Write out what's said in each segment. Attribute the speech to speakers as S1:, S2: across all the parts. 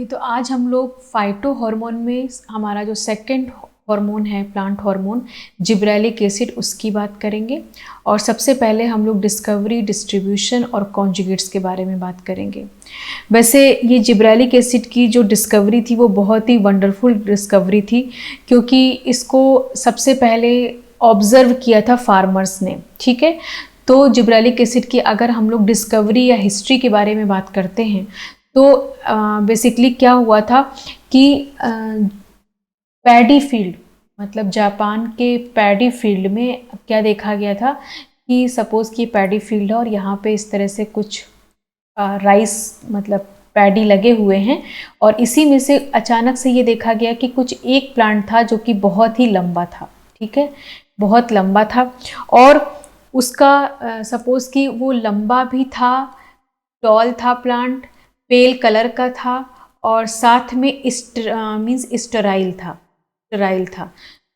S1: तो आज हम लोग फाइटो हार्मोन में हमारा जो सेकंड हार्मोन है, प्लांट हार्मोन जिब्रेलिक एसिड, उसकी बात करेंगे। और सबसे पहले हम लोग डिस्कवरी, डिस्ट्रीब्यूशन और कॉन्जुगेट्स के बारे में बात करेंगे। वैसे ये जिब्रेलिक एसिड की जो डिस्कवरी थी वो बहुत ही वंडरफुल डिस्कवरी थी, क्योंकि इसको सबसे पहले ऑब्जर्व किया था फार्मर्स ने। ठीक है, तो जिब्रेलिक एसिड की अगर हम लोग डिस्कवरी या हिस्ट्री के बारे में बात करते हैं तो बेसिकली क्या हुआ था कि पैडी फील्ड, मतलब जापान के पैडी फील्ड में क्या देखा गया था कि सपोज़ कि पैडी फील्ड है और यहाँ पे इस तरह से कुछ राइस मतलब पैडी लगे हुए हैं, और इसी में से अचानक से ये देखा गया कि कुछ एक प्लांट था जो कि बहुत ही लंबा था। ठीक है, बहुत लंबा था, और उसका सपोज़ कि वो लंबा भी था, टॉल था प्लांट, पेल कलर का था, और साथ में स्टेराइल था।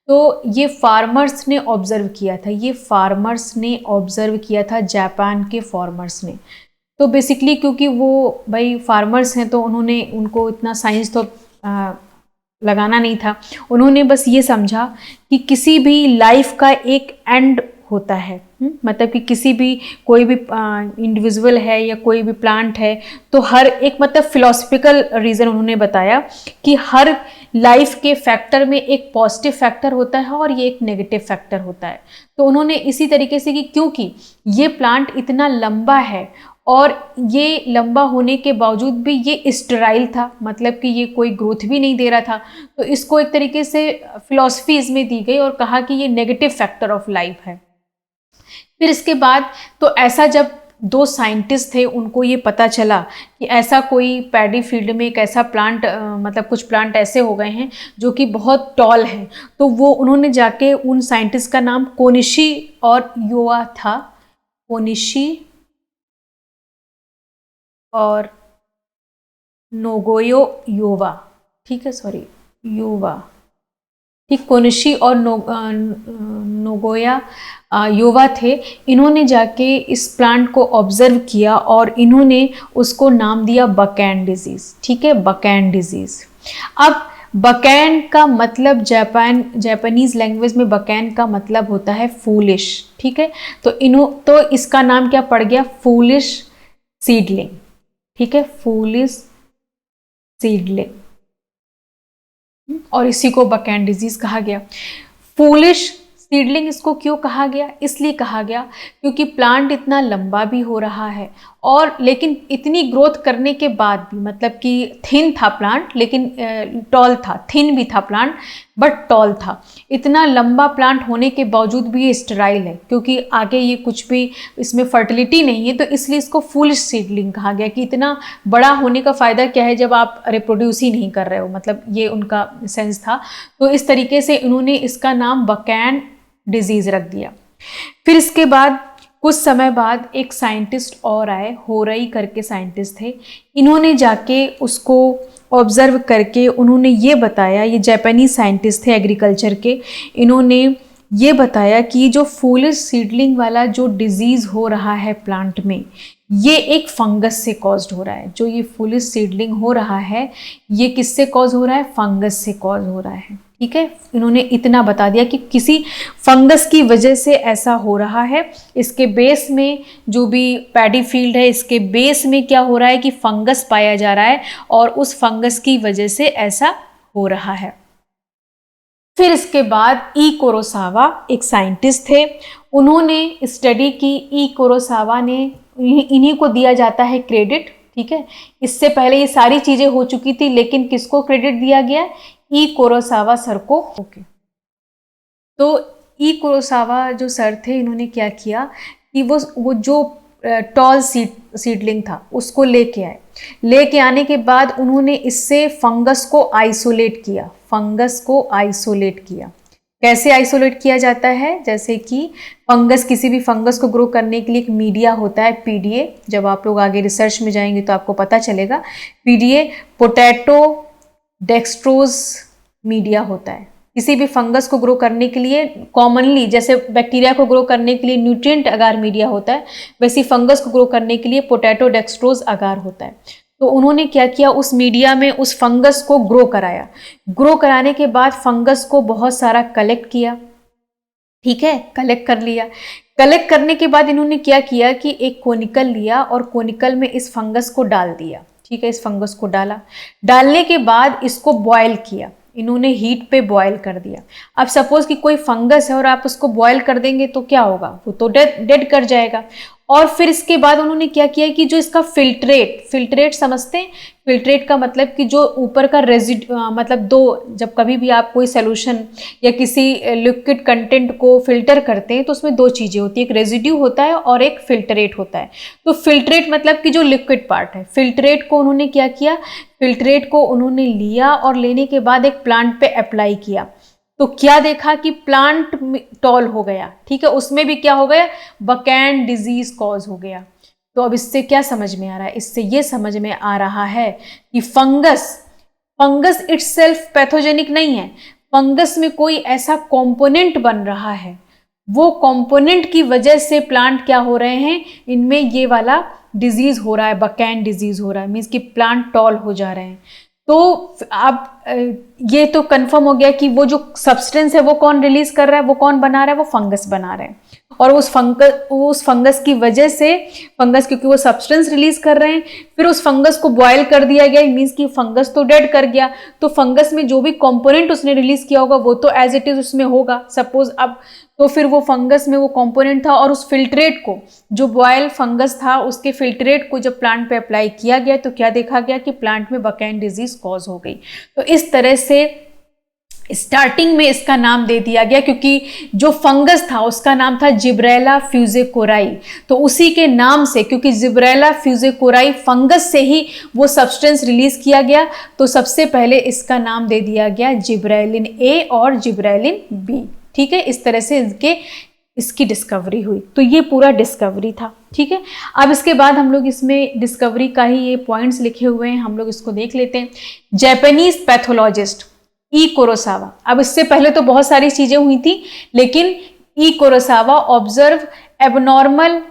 S1: तो ये फार्मर्स ने ऑब्जर्व किया था, जापान के फार्मर्स ने। तो बेसिकली क्योंकि वो भाई फार्मर्स हैं तो उनको इतना साइंस तो लगाना नहीं था। उन्होंने बस ये समझा कि किसी भी लाइफ का एक एंड होता है, मतलब कि किसी भी कोई भी इंडिविजुअल है या कोई भी प्लांट है, तो हर एक मतलब फिलोसफिकल रीज़न उन्होंने बताया कि हर लाइफ के फैक्टर में एक पॉजिटिव फैक्टर होता है और ये एक नेगेटिव फैक्टर होता है। तो उन्होंने इसी तरीके से कि क्योंकि ये प्लांट इतना लंबा है और ये लंबा होने के बावजूद भी ये स्टेराइल था, मतलब कि ये कोई ग्रोथ भी नहीं दे रहा था, तो इसको एक तरीके से फिलॉसफी इसमें दी गई और कहा कि ये नेगेटिव फैक्टर ऑफ लाइफ है। फिर इसके बाद तो ऐसा जब दो साइंटिस्ट थे उनको ये पता चला कि ऐसा कोई पैडी फील्ड में एक ऐसा प्लांट मतलब कुछ प्लांट ऐसे हो गए हैं जो कि बहुत टॉल हैं, तो वो उन्होंने जाके उन साइंटिस्ट का नाम कोनिशी और योवा था, कोनिशी और नोगोयो योवा। ठीक है, सॉरी योवा, ठीक, कोनिशी और नोगोया योवा थे। इन्होंने जाके इस प्लांट को ऑब्जर्व किया और इन्होंने उसको नाम दिया बकैन डिजीज़। ठीक है, बकैन डिजीज़। अब बकैन का मतलब जापानीज लैंग्वेज में बकैन का मतलब होता है फूलिश। ठीक है, तो इसका नाम क्या पड़ गया, फूलिश सीडलिंग। ठीक है, फूलिश सीडलिंग, और इसी को बकैन डिजीज कहा गया। फूलिश सीडलिंग इसको क्यों कहा गया, इसलिए कहा गया क्योंकि प्लांट इतना लंबा भी हो रहा है और लेकिन इतनी ग्रोथ करने के बाद भी, मतलब कि थिन था प्लांट लेकिन टॉल था, थिन भी था प्लांट बट टॉल था। इतना लंबा प्लांट होने के बावजूद भी ये स्टेराइल है, क्योंकि आगे ये कुछ भी इसमें फर्टिलिटी नहीं है, तो इसलिए इसको फूलिश सीडलिंग कहा गया कि इतना बड़ा होने का फ़ायदा क्या है जब आप रिप्रोड्यूस ही नहीं कर रहे हो, मतलब ये उनका सेंस था। तो इस तरीके से उन्होंने इसका नाम बकैन डिजीज़ रख दिया। फिर इसके बाद कुछ समय बाद एक साइंटिस्ट और आए, होरई करके साइंटिस्ट थे। इन्होंने जाके उसको ऑब्जर्व करके उन्होंने ये बताया, ये जापानीज साइंटिस्ट थे एग्रीकल्चर के, इन्होंने ये बताया कि जो फूलिश सीडलिंग वाला जो डिजीज़ हो रहा है प्लांट में, ये एक फंगस से कॉज्ड हो रहा है। जो ये फूलिश सीडलिंग हो रहा है ये किससे कॉज हो रहा है, फंगस से कॉज हो रहा है। ठीक है, इन्होंने इतना बता दिया कि किसी फंगस की वजह से ऐसा हो रहा है। इसके बेस में जो भी पैडी फील्ड है, इसके बेस में क्या हो रहा है कि फंगस पाया जा रहा है और उस फंगस की वजह से ऐसा हो रहा है। फिर इसके बाद ई कुरोसावा एक साइंटिस्ट थे, उन्होंने स्टडी की। ई कुरोसावा ने, इन्हीं को दिया जाता है क्रेडिट। ठीक है, इससे पहले ये सारी चीज़ें हो चुकी थी, लेकिन किसको क्रेडिट दिया गया, ई कुरोसावा सर को। ओके, तो ई कुरोसावा जो सर थे, इन्होंने क्या किया कि वो जो टॉल सीडलिंग था उसको लेके आने के बाद उन्होंने इससे फंगस को आइसोलेट किया। कैसे आइसोलेट किया जाता है, जैसे कि किसी भी फंगस को ग्रो करने के लिए एक मीडिया होता है, पीडीए। जब आप लोग आगे रिसर्च में जाएंगे तो आपको पता चलेगा, पीडीए पोटैटो डेक्सट्रोज मीडिया होता है। किसी भी फंगस को ग्रो करने के लिए कॉमनली, जैसे बैक्टीरिया को ग्रो करने के लिए न्यूट्रिएंट अगार मीडिया होता है, वैसे फंगस को ग्रो करने के लिए पोटैटो डेक्सट्रोज अगार होता है। तो उन्होंने क्या किया, उस मीडिया में उस फंगस को ग्रो कराया। ग्रो कराने के बाद फंगस को बहुत सारा कलेक्ट किया, ठीक है, कलेक्ट कर लिया। कलेक्ट करने के बाद इन्होंने क्या किया कि एक कोनिकल लिया और कोनिकल में इस फंगस को डाल दिया, ठीक है, इस फंगस को डाला। डालने के बाद इसको बॉयल किया, इन्होंने हीट पे बॉयल कर दिया। अब सपोज कि कोई फंगस है और आप उसको बॉयल कर देंगे तो क्या होगा, वो तो डेड कर जाएगा। और फिर इसके बाद उन्होंने क्या किया कि जो इसका फिल्ट्रेट समझते हैं, फिल्ट्रेट का मतलब कि जो ऊपर का मतलब जब कभी भी आप कोई सोल्यूशन या किसी लिक्विड कंटेंट को फिल्टर करते हैं तो उसमें दो चीज़ें होती है, एक रेजिड्यू होता है और एक फिल्ट्रेट होता है। तो फिल्ट्रेट मतलब कि जो लिक्विड पार्ट है, फिल्ट्रेट को उन्होंने क्या किया, फिल्ट्रेट को उन्होंने लिया और लेने के बाद एक प्लांट पे अप्लाई किया। तो क्या देखा कि प्लांट टॉल हो गया, ठीक है, उसमें भी क्या हो गया, बकैन डिजीज कॉज हो गया। तो अब इससे क्या समझ में आ रहा है, इससे ये समझ में आ रहा है कि फंगस इटसेल्फ पैथोजेनिक नहीं है, फंगस में कोई ऐसा कंपोनेंट बन रहा है, वो कंपोनेंट की वजह से प्लांट क्या हो रहे हैं, इनमें ये वाला डिजीज हो रहा है, बकैन डिजीज हो रहा है, मीन्स कि प्लांट टॉल हो जा रहे हैं। तो अब ये तो कंफर्म हो गया कि वो जो सब्सटेंस है वो कौन रिलीज कर रहा है, वो कौन बना रहा है, वो फंगस बना रहे हैं। और उस फंगस की वजह से, फंगस क्योंकि वो सब्सटेंस रिलीज कर रहे हैं, फिर उस फंगस को बॉयल कर दिया गया, मीन्स कि फंगस तो डेड कर गया। तो फंगस में जो भी कंपोनेंट उसने रिलीज किया होगा वो तो एज इट इज उसमें होगा सपोज। अब तो फिर वो फंगस में वो कंपोनेंट था और उस फिल्ट्रेट को, जो बॉयल फंगस था उसके फिल्ट्रेट को जब प्लांट पे अप्लाई किया गया तो क्या देखा गया कि प्लांट में बकैन डिजीज कॉज हो गई। तो इस तरह से स्टार्टिंग में इसका नाम दे दिया गया, क्योंकि जो फंगस था उसका नाम था जिब्रेला फ्यूजेकोराई। तो उसी के नाम से, क्योंकि जिब्रेला फ्यूजेकोराई फंगस से ही वो सब्सटेंस रिलीज किया गया, तो सबसे पहले इसका नाम दे दिया गया जिब्रेलिन ए और जिब्रेलिन बी, ठीक है। इस तरह से इसकी डिस्कवरी हुई। तो ये पूरा डिस्कवरी था, ठीक है। अब इसके बाद हम लोग इसमें डिस्कवरी का ही ये पॉइंट्स लिखे हुए हैं, हम लोग इसको देख लेते हैं। जापानीज पैथोलॉजिस्ट ई कुरोसावा। अब इससे पहले तो बहुत सारी चीजें हुई थी, लेकिन E Kurosawa observe abnormal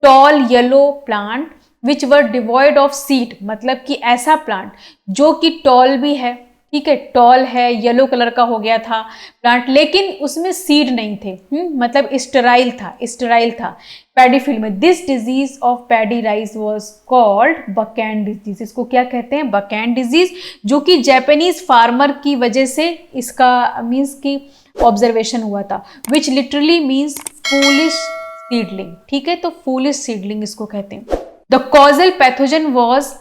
S1: tall yellow plant which were devoid of seed, मतलब कि ऐसा प्लांट जो कि टॉल भी है, ठीक है, टॉल है, येलो कलर का हो गया था प्लांट, लेकिन उसमें सीड नहीं थे, मतलब स्टेराइल था पैडी फील्ड में। This disease of paddy rice was called bakanae disease. इसको क्या कहते हैं, बकैन डिजीज, जो कि जापानीज फार्मर की वजह से इसका मीन्स की ऑब्जर्वेशन हुआ था, which literally means foolish seedling, ठीक है। तो फूलिश सीडलिंग इसको कहते हैं। The causal pathogen was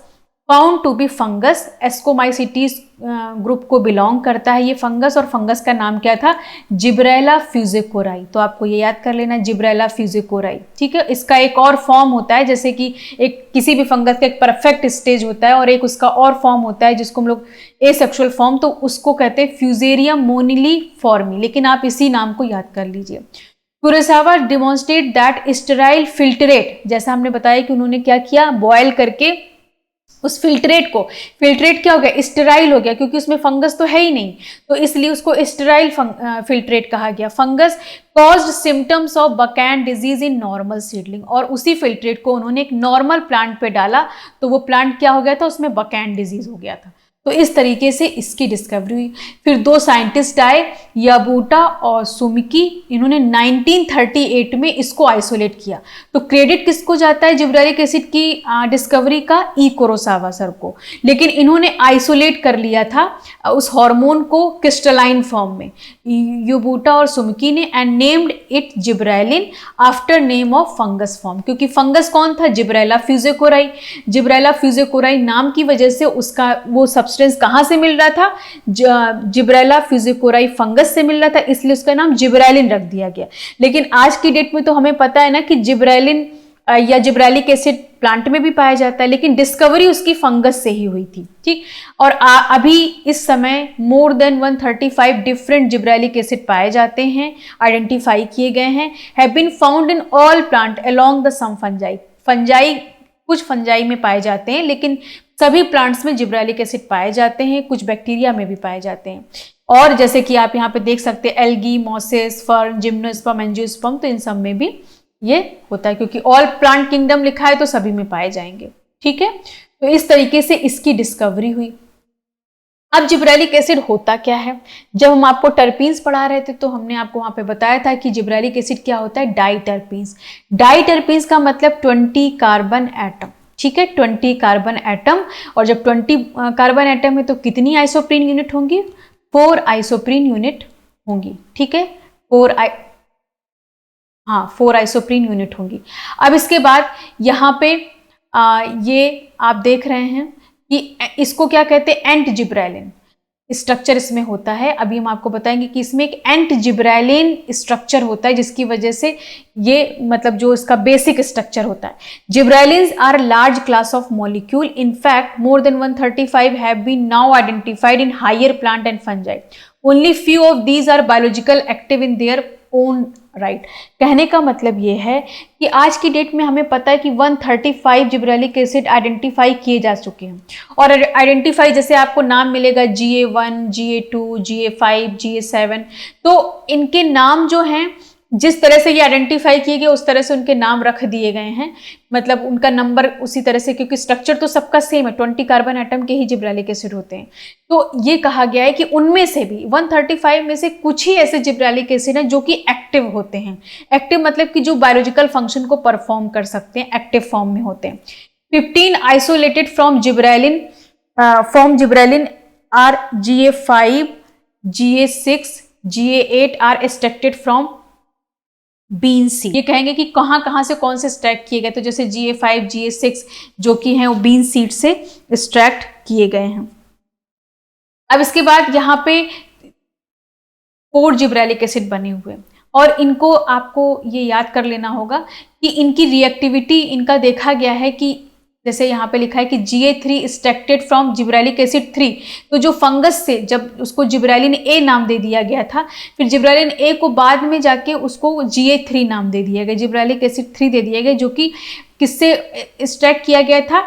S1: found to be fungus, ascomycetes group को बिलोंग करता है ये फंगस, और फंगस का नाम क्या था, जिब्रेला फ्यूजेकोराई। तो आपको ये याद कर लेना, जिब्रेला फ्यूजेकोराई, ठीक है। इसका एक और फॉर्म होता है, जैसे कि एक किसी भी फंगस का एक परफेक्ट स्टेज होता है और एक उसका और फॉर्म होता है जिसको हम लोग एसेक्सुअल फॉर्म, तो उसको कहते हैं फ्यूजेरियम मोनिली फॉर्मी, लेकिन आप इसी नाम को याद कर लीजिए। Kurosawa demonstrate that sterile filtrate, जैसा हमने बताया कि उन्होंने क्या किया, बॉयल करके उस फिल्ट्रेट क्या हो गया, स्टेराइल हो गया, क्योंकि उसमें फंगस तो है ही नहीं, तो इसलिए उसको स्टेराइल फिल्ट्रेट कहा गया। Fungus caused symptoms of bakanae disease in normal seedling, और उसी फिल्ट्रेट को उन्होंने एक नॉर्मल प्लांट पे डाला तो वो प्लांट क्या हो गया था, उसमें बकैन डिजीज हो गया था। तो इस तरीके से इसकी डिस्कवरी हुई। फिर दो साइंटिस्ट आए, याबूटा और सुमिकी, इन्होंने 1938 में इसको आइसोलेट किया। तो क्रेडिट किसको जाता है जिब्रेलिक एसिड की डिस्कवरी का, ई कुरोसावा सर को, लेकिन इन्होंने आइसोलेट कर लिया था उस हार्मोन को क्रिस्टलाइन फॉर्म में, याबूटा और सुमिकी ने, and named it gibberellin after name of fungus form, क्योंकि फंगस कौन था, जिब्रेला फ्यूजेकोराई। जिब्रेला फ्यूजेकोराई नाम की वजह से उसका वो सब्सटेंस कहाँ से मिल रहा था, जिब्रेला फ्यूजेकोराई फंगस से मिल रहा था, इसलिए उसका नाम जिब्रेलिन रख दिया गया। लेकिन आज की डेट में तो हमें पता है ना कि जिब्रेलिन या जिब्रेलिक एसिड प्लांट में भी पाया जाता है, लेकिन डिस्कवरी उसकी फंगस से ही हुई थी, ठीक। और अभी इस समय more than 135 different gibberellic acid पाए जाते हैं, आइडेंटिफाई किए गए हैं, have been found in all plant along the some fungi. Fungi कुछ फंजाई में पाए जाते हैं, लेकिन सभी प्लांट्स में जिब्रेलिक एसिड पाए जाते हैं, कुछ बैक्टीरिया में भी पाए जाते हैं। और जैसे कि आप यहाँ पे देख सकते हैं, algae, mosses, fern, gymnosperm, angiosperm, तो इन सब में भी ये होता है, क्योंकि ऑल प्लांट किंगडम लिखा है तो सभी में पाए जाएंगे, ठीक है। तो इस तरीके से इसकी डिस्कवरी हुई। अब जिब्रेलिक एसिड होता क्या है? जब हम आपको टर्पीन्स पढ़ा रहे थे तो हमने आपको वहां पे बताया था कि जिब्रेलिक एसिड क्या होता है, डाइटर्पीन्स। डाइटर्पीन्स का मतलब 20 कार्बन एटम, ठीक है, 20 कार्बन एटम। और जब 20 कार्बन एटम है तो कितनी आइसोप्रीन यूनिट होंगी? 4 आइसोप्रीन यूनिट होंगी, ठीक है, 4 आइसोप्रीन यूनिट होंगी। अब इसके बाद यहाँ पे ये आप देख रहे हैं कि इसको क्या कहते हैं, एंट जिब्रेलिन स्ट्रक्चर इसमें होता है। अभी हम आपको बताएंगे कि इसमें एक एंट जिब्रेलिन स्ट्रक्चर होता है, जिसकी वजह से ये मतलब जो इसका बेसिक स्ट्रक्चर होता है। Gibberellins are large class of molecule, in fact more than 135 have been now identified in higher plant and fungi. Only few of these are biological active in their own right. कहने का मतलब ये है कि आज की डेट में हमें पता है कि 135 जिब्रेलिक एसिड आइडेंटिफाई किए जा चुके हैं। और आइडेंटिफाई जैसे आपको नाम मिलेगा GA1, GA2, GA5, GA7, तो इनके नाम जो हैं जिस तरह से ये आइडेंटिफाई किए गए उस तरह से उनके नाम रख दिए गए हैं, मतलब उनका नंबर उसी तरह से, क्योंकि स्ट्रक्चर तो सबका सेम है, 20 कार्बन एटम के ही जिब्रेलिक एसिड होते हैं। तो ये कहा गया है कि उनमें से भी 135 में से कुछ ही ऐसे जिब्रेलिक एसिड हैं जो कि एक्टिव होते हैं। एक्टिव मतलब कि जो बायोलॉजिकल फंक्शन को परफॉर्म कर सकते हैं, एक्टिव फॉर्म में होते हैं। 15 isolated from gibberellin are GA5, GA6, GA8 are extracted from bean seed. ये कहेंगे कि कहां से कौन से एक्सट्रैक्ट किए गए, तो जैसे GA5, GA6 जो कि हैं वो बीन सीड से एक्सट्रैक्ट किए गए हैं। अब इसके बाद यहाँ पे 4 जिब्रेलिक एसिड बने हुए, और इनको आपको ये याद कर लेना होगा कि इनकी रिएक्टिविटी, इनका देखा गया है कि जैसे यहाँ पे लिखा है कि GA3 extracted from gibberellic acid 3, तो जो फंगस से जब उसको जिब्रेलिन A नाम दे दिया गया था, फिर जिब्रेलिन A को बाद में जाके उसको GA3 नाम दे दिया गया, जिब्रेलिक एसिड 3 दे दिया गया, जो कि किससे एक्सट्रैक्ट किया गया था,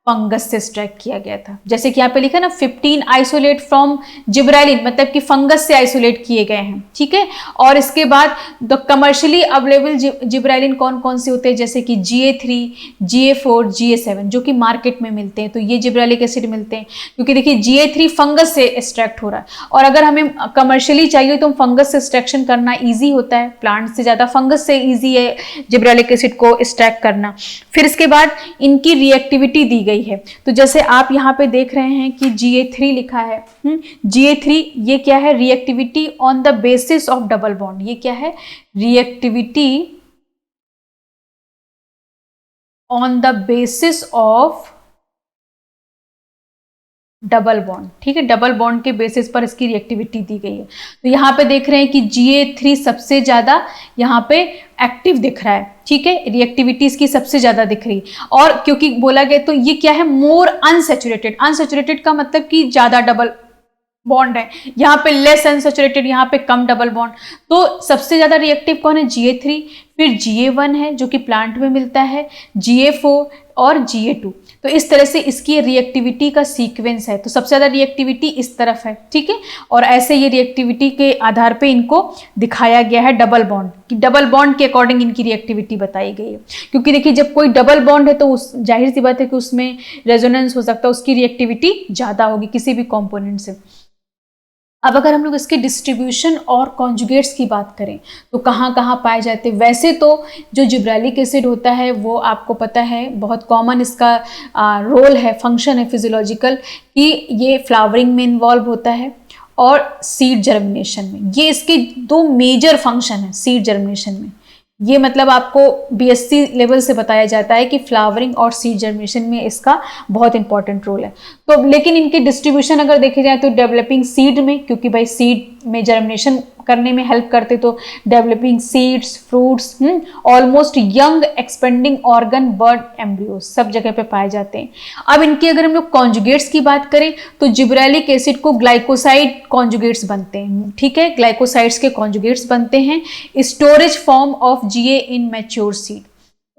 S1: फंगस से एक्सट्रैक्ट किया गया था। जैसे कि यहाँ पे लिखा ना 15 आइसोलेट फ्रॉम जिब्रेलिन, मतलब कि फंगस से आइसोलेट किए गए हैं, ठीक है। और इसके बाद द कमर्शियली अवेलेबल जिब्रेलिन कौन कौन से होते हैं, जैसे कि GA3, GA4, GA7 जो कि मार्केट में मिलते हैं, तो ये जिब्रेलिक एसिड मिलते हैं, क्योंकि देखिए GA3 फंगस से एक्सट्रैक्ट हो रहा है, और अगर हमें कमर्शियली चाहिए तो फंगस से एक्सट्रैक्शन करना ईजी होता है, प्लांट से ज़्यादा फंगस से ईजी है जिब्रेलिक एसिड को एक्सट्रैक्ट करना। फिर इसके बाद इनकी रिएक्टिविटी दी गई है, तो जैसे आप यहाँ पे देख रहे हैं कि GA3 लिखा है। GA3 ये क्या है, reactivity on the basis of double bond. ये क्या है, reactivity on the basis of double bond, ठीक है, डबल बॉन्ड के बेसिस पर इसकी रिएक्टिविटी दी गई है। तो यहाँ पे देख रहे हैं कि GA3 सबसे ज्यादा यहाँ पे एक्टिव दिख रहा है, ठीक है, रिएक्टिविटी इसकी सबसे ज्यादा दिख रही है। और क्योंकि बोला गया तो ये क्या है, मोर अनसैचुरेटेड। अनसैचुरेटेड का मतलब कि ज्यादा डबल बॉन्ड है, यहाँ पे लेस अनसैचुरेटेड, यहाँ पे कम डबल बॉन्ड। तो सबसे ज्यादा रिएक्टिव कौन है, GA3, फिर GA1 है जो कि प्लांट में मिलता है, GA4 और GA2। तो इस तरह से इसकी रिएक्टिविटी का सीक्वेंस है। तो सबसे ज्यादा रिएक्टिविटी इस तरफ है, ठीक है, और ऐसे ये रिएक्टिविटी के आधार पे इनको दिखाया गया है डबल बॉन्ड, कि डबल बॉन्ड के अकॉर्डिंग इनकी रिएक्टिविटी बताई गई है। क्योंकि देखिए जब कोई डबल बॉन्ड है तो उस जाहिर सी बात है कि उसमें रेजोनेंस हो सकता है, उसकी रिएक्टिविटी ज्यादा होगी किसी भी कॉम्पोनेंट से। अब अगर हम लोग इसके डिस्ट्रीब्यूशन और कॉन्जुगेट्स की बात करें तो कहाँ कहाँ पाए जाते हैं। वैसे तो जो जिब्रेलिक एसिड होता है वो आपको पता है बहुत कॉमन इसका रोल है, फंक्शन है फिजियोलॉजिकल, कि ये फ्लावरिंग में इन्वॉल्व होता है और सीड जर्मिनेशन में। ये इसके 2 मेजर फंक्शन है सीड जर्मिनेशन में। ये मतलब आपको BSc लेवल से बताया जाता है कि फ्लावरिंग और सीड जर्मिनेशन में इसका बहुत इंपॉर्टेंट रोल है। तो लेकिन इनकी डिस्ट्रीब्यूशन अगर देखे जाए तो डेवलपिंग सीड में, क्योंकि भाई सीड में जर्मिनेशन करने में हेल्प करते, तो developing seeds, fruits, almost young expanding organ, bird embryos सब जगह पे पाए जाते हैं। अब इनकी अगर हम लोग कॉन्जुगेट्स की बात करें तो जिब्रेलिक एसिड को ग्लाइकोसाइड कॉन्जुगेट्स बनते हैं, ठीक है, ग्लाइकोसाइड्स के कॉन्जुगेट्स बनते हैं storage form of GA in mature seed.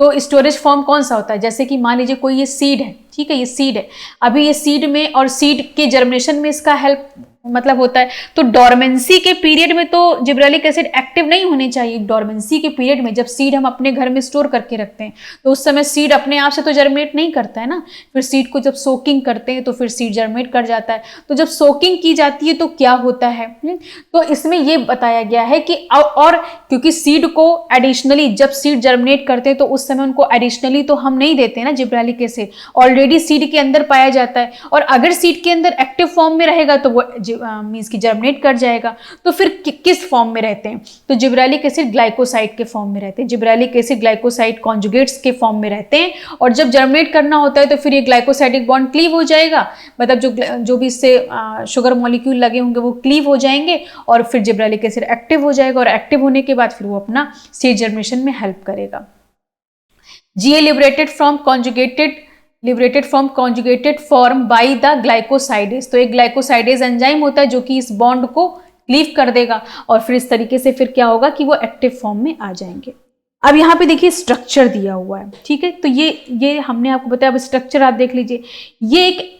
S1: तो स्टोरेज फॉर्म कौन सा होता है, जैसे कि मान लीजिए कोई ये सीड है, ठीक है, ये सीड है, अभी ये सीड में और सीड के जर्मिनेशन में इसका हेल्प मतलब होता है। तो डोरमेंसी के पीरियड में तो जिब्रेलिक एसिड एक्टिव नहीं होने चाहिए। डोरमेंसी के पीरियड में जब सीड हम अपने घर में स्टोर करके रखते हैं तो उस समय सीड अपने आप से तो जर्मिनेट नहीं करता है ना, फिर सीड को जब सोकिंग करते हैं तो फिर सीड जर्मिनेट कर जाता है। तो जब सोकिंग की जाती है तो क्या होता है, तो इसमें ये बताया गया है कि और क्योंकि सीड को एडिशनली जब सीड जर्मिनेट करते हैं तो उस समय उनको एडिशनली तो हम नहीं देते ना जिब्रेलिक एसिड, ऑलरेडी सीड के अंदर पाया जाता है। और अगर सीड के अंदर एक्टिव फॉर्म में रहेगा तो वो मींस की जर्मिनेट कर जाएगा। तो फिर किस फॉर्म में रहते हैं, तो जिब्रेलिक एसिड ग्लाइकोसाइड के फॉर्म में रहते हैं। जिब्रेलिक एसिड ग्लाइकोसाइड कॉन्जुगेट्स के फॉर्म में रहते हैं और जब जर्मिनेट करना होता है तो फिर ये ग्लाइकोसाइडिक बॉन्ड क्लीव हो जाएगा, मतलब जो भी इससे शुगर मॉलिक्यूल लगे होंगे वो क्लीव हो जाएंगे और फिर जिब्रेलिक एसिड एक्टिव हो जाएगा और एक्टिव होने के बाद फिर वो अपना सीड जर्मिनेशन में हेल्प करेगा। GA liberated from conjugated form by the glycosidase। तो एक ग्लाइकोसाइडेज एंजाइम होता है जो कि इस बॉन्ड को क्लीव कर देगा और फिर इस तरीके से फिर क्या होगा कि वो एक्टिव फॉर्म में आ जाएंगे। अब यहाँ पे देखिए स्ट्रक्चर दिया हुआ है, ठीक है, तो ये हमने आपको बताया। अब स्ट्रक्चर आप देख लीजिए, ये एक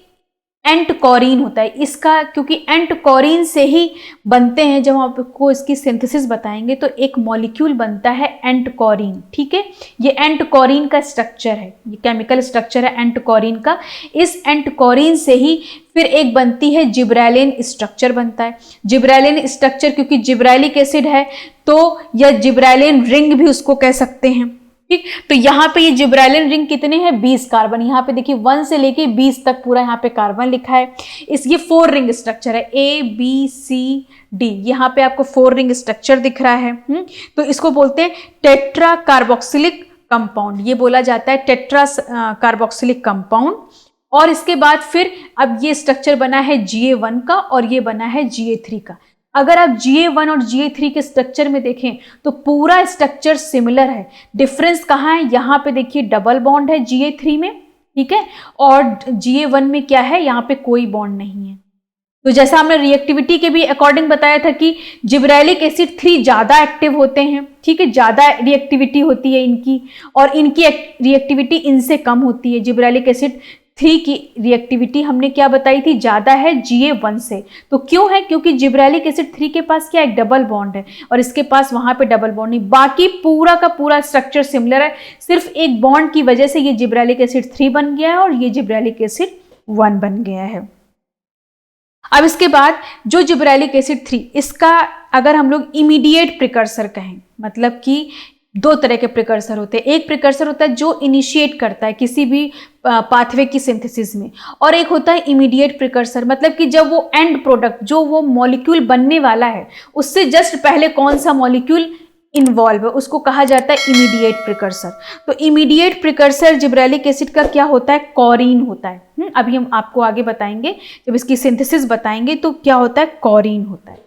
S1: एंटकोरिन होता है इसका, क्योंकि एंटकोरिन से ही बनते हैं। जब हम आपको इसकी सिंथेसिस बताएंगे तो एक मॉलिक्यूल बनता है एंटकोरिन, ठीक है। ये एंटकोरिन का स्ट्रक्चर है, ये केमिकल स्ट्रक्चर है एंटकोरिन का। इस एंटकोरिन से ही फिर एक बनती है जिब्रेलिन स्ट्रक्चर बनता है। जिब्रेलिन स्ट्रक्चर क्योंकि जिब्रेलिक एसिड है तो यह जिब्रेलिन रिंग भी उसको कह सकते हैं, ठीक। तो यहाँ पे ये जिब्रेलिन रिंग कितने हैं, 20 कार्बन। यहाँ पे देखिए 1 से लेके 20 तक पूरा यहाँ पे कार्बन लिखा है। ये 4 रिंग स्ट्रक्चर है, A B C D। यहाँ पे आपको 4 रिंग स्ट्रक्चर दिख रहा है। तो इसको बोलते हैं टेट्रा कार्बोक्सिलिक कंपाउंड, ये बोला जाता है टेट्रा कार्बोक्सिलिक कंपाउंड। और इसके बाद फिर अब ये स्ट्रक्चर बना है GA1 का और ये बना है GA3 का। अगर आप GA1 और GA3 के स्ट्रक्चर में देखें तो पूरा स्ट्रक्चर सिमिलर है। डिफरेंस कहाँ है, यहाँ पे देखिए डबल बॉन्ड है GA3 में, ठीक है, और GA1 में क्या है, यहाँ पे कोई बॉन्ड नहीं है। तो जैसा हमने रिएक्टिविटी के भी अकॉर्डिंग बताया था कि जिब्रेलिक एसिड 3 ज्यादा एक्टिव होते हैं, ठीक है, ज्यादा रिएक्टिविटी होती है इनकी और इनकी रिएक्टिविटी इनसे कम होती है। जिब्रेलिक एसिड 3 की रिएक्टिविटी हमने क्या बताई थी, ज्यादा है GA1 से। तो क्यों है, क्योंकि जिब्रेलिक एसिड 3 के पास क्या एक डबल बॉन्ड है और इसके पास वहां पे डबल बॉन्ड नहीं। बाकी पूरा का पूरा स्ट्रक्चर सिमिलर है, सिर्फ एक बॉन्ड की वजह से ये जिब्रेलिक एसिड 3 बन गया है और ये जिब्रेलिक एसिड 1 बन गया है। अब इसके बाद जो जिब्रेलिक एसिड 3, इसका अगर हम लोग इमीडिएट प्रिकर्सर कहें, मतलब कि 2 तरह के प्रिकर्सर होते हैं। एक प्रिकर्सर होता है जो इनिशिएट करता है किसी भी पाथवे की सिंथेसिस में, और एक होता है इमीडिएट प्रिकर्सर, मतलब कि जब वो एंड प्रोडक्ट जो वो मॉलिक्यूल बनने वाला है उससे जस्ट पहले कौन सा मॉलिक्यूल इन्वॉल्व है उसको कहा जाता है इमीडिएट प्रिकर्सर। तो इमीडिएट प्रिकर्सर जिब्रेलिक एसिड का क्या होता है, कॉरीन होता है। अभी हम आपको आगे बताएंगे, जब इसकी सिंथेसिस बताएंगे तो क्या होता है, कॉरीन होता है।